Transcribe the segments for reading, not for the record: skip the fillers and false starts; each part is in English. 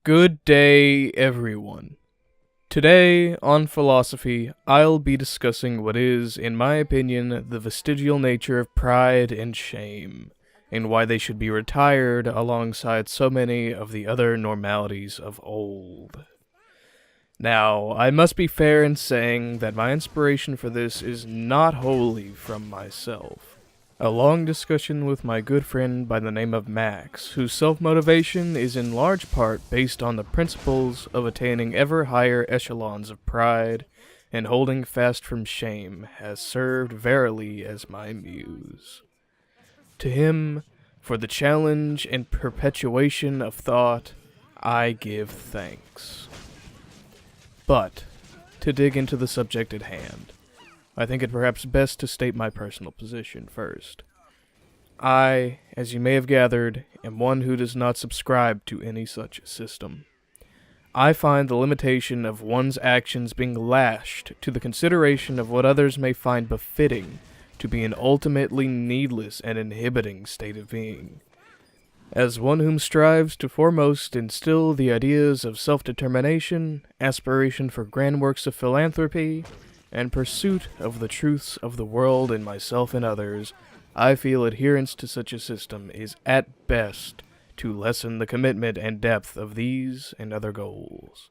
Good day, everyone. Today, on philosophy, I'll be discussing what is, in my opinion, the vestigial nature of pride and shame, and why they should be retired alongside so many of the other normalities of old. Now, I must be fair in saying that my inspiration for this is not wholly from myself. A long discussion with my good friend by the name of Max, whose self-motivation is in large part based on the principles of attaining ever higher echelons of pride and holding fast from shame, has served verily as my muse. To him, for the challenge and perpetuation of thought, I give thanks. But, to dig into the subject at hand, I think it perhaps best to state my personal position first. I, as you may have gathered, am one who does not subscribe to any such system. I find the limitation of one's actions being lashed to the consideration of what others may find befitting to be an ultimately needless and inhibiting state of being. As one whom strives to foremost instill the ideas of self-determination, aspiration for grand works of philanthropy, and pursuit of the truths of the world in myself and others, I feel adherence to such a system is at best to lessen the commitment and depth of these and other goals,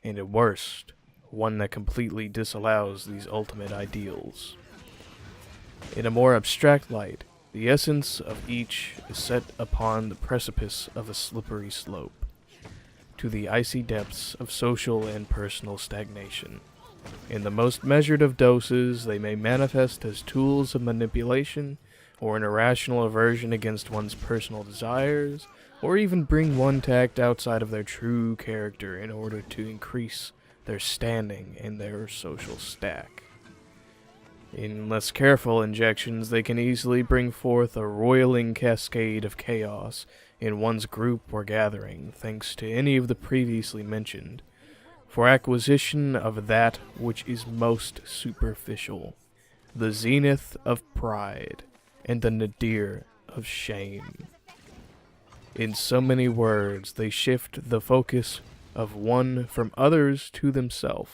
and at worst, one that completely disallows these ultimate ideals. In a more abstract light, the essence of each is set upon the precipice of a slippery slope, to the icy depths of social and personal stagnation. In the most measured of doses, they may manifest as tools of manipulation, or an irrational aversion against one's personal desires, or even bring one to act outside of their true character in order to increase their standing in their social stack. In less careful injections, they can easily bring forth a roiling cascade of chaos in one's group or gathering, thanks to any of the previously mentioned, for acquisition of that which is most superficial, the zenith of pride, and the nadir of shame. In so many words, they shift the focus of one from others to themselves,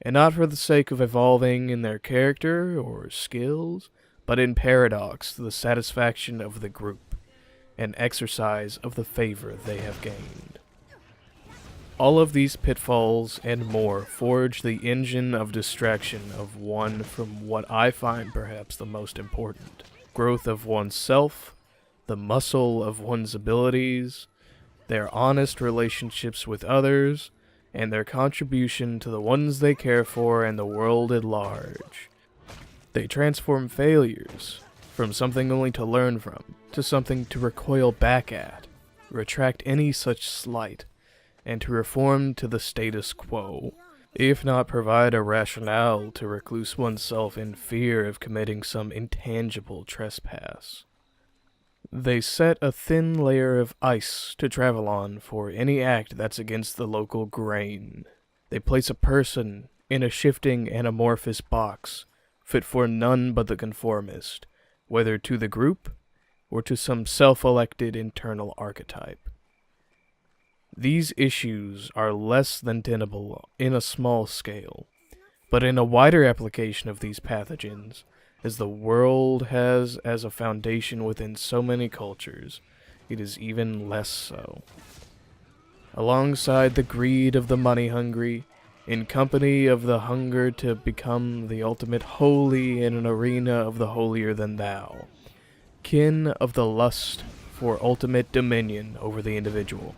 and not for the sake of evolving in their character or skills, but in paradox the satisfaction of the group, and exercise of the favor they have gained. All of these pitfalls and more forge the engine of distraction of one from what I find perhaps the most important: growth of oneself, the muscle of one's abilities, their honest relationships with others, and their contribution to the ones they care for and the world at large. They transform failures from something only to learn from to something to recoil back at, retract any such slight, and to reform to the status quo, if not provide a rationale to recluse oneself in fear of committing some intangible trespass. They set a thin layer of ice to travel on for any act that's against the local grain. They place a person in a shifting and amorphous box, fit for none but the conformist, whether to the group or to some self-elected internal archetype. These issues are less than tenable in a small scale, but in a wider application of these pathogens, as the world has as a foundation within so many cultures, it is even less so. Alongside the greed of the money-hungry, in company of the hunger to become the ultimate holy in an arena of the holier-than-thou, kin of the lust for ultimate dominion over the individual,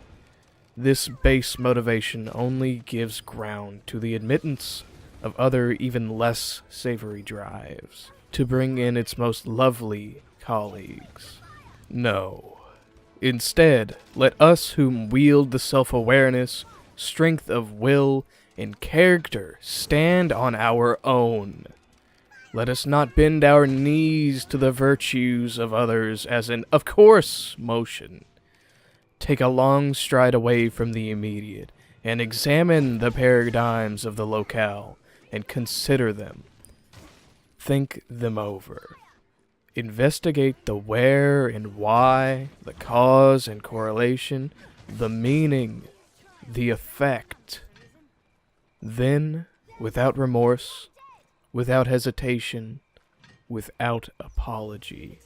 this base motivation only gives ground to the admittance of other even less savory drives, to bring in its most lovely colleagues. No. Instead, let us whom wield the self-awareness, strength of will, and character stand on our own. Let us not bend our knees to the virtues of others as an of course motion. Take a long stride away from the immediate, and examine the paradigms of the locale, and consider them. Think them over. Investigate the where and why, the cause and correlation, the meaning the effect. Then, without remorse, without hesitation, without apology,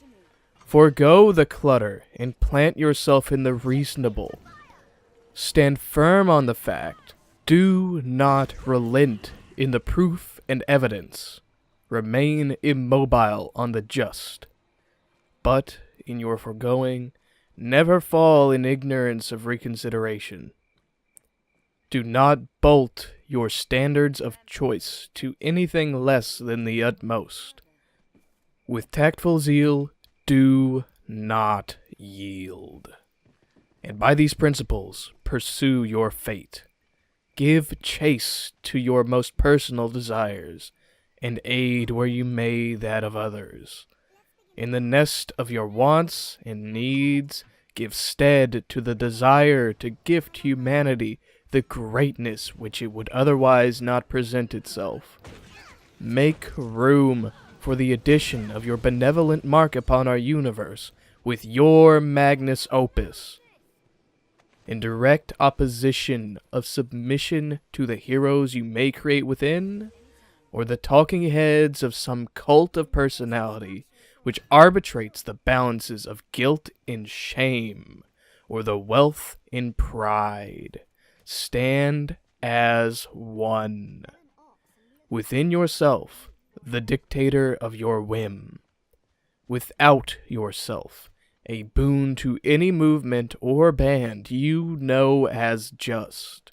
forgo the clutter and plant yourself in the reasonable. Stand firm on the fact. Do not relent in the proof and evidence. Remain immobile on the just. But, in your foregoing, never fall in ignorance of reconsideration. Do not bolt your standards of choice to anything less than the utmost. With tactful zeal, do not yield. And by these principles, pursue your fate. Give chase to your most personal desires, and aid where you may that of others. In the nest of your wants and needs, give stead to the desire to gift humanity the greatness which it would otherwise not present itself. Make room for the addition of your benevolent mark upon our universe with your magnus opus. In direct opposition of submission to the heroes you may create within, or the talking heads of some cult of personality which arbitrates the balances of guilt in shame, or the wealth in pride, stand as one. Within yourself, the dictator of your whim. Without yourself, a boon to any movement or band you know as just.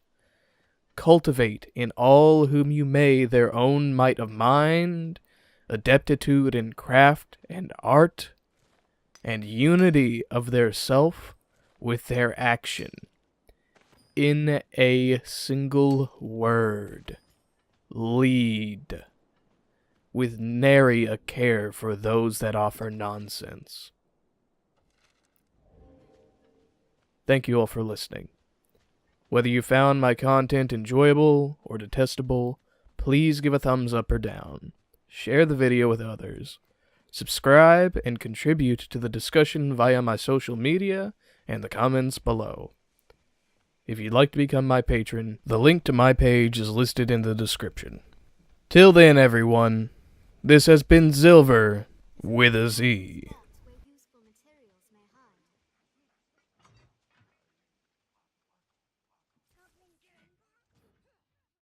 Cultivate in all whom you may their own might of mind, adeptitude in craft and art, and unity of their self with their action. In a single word, lead, with nary a care for those that offer nonsense. Thank you all for listening. Whether you found my content enjoyable or detestable, please give a thumbs up or down. Share the video with others. Subscribe and contribute to the discussion via my social media and the comments below. If you'd like to become my patron, the link to my page is listed in the description. Till then, everyone, this has been Xilver with a Z.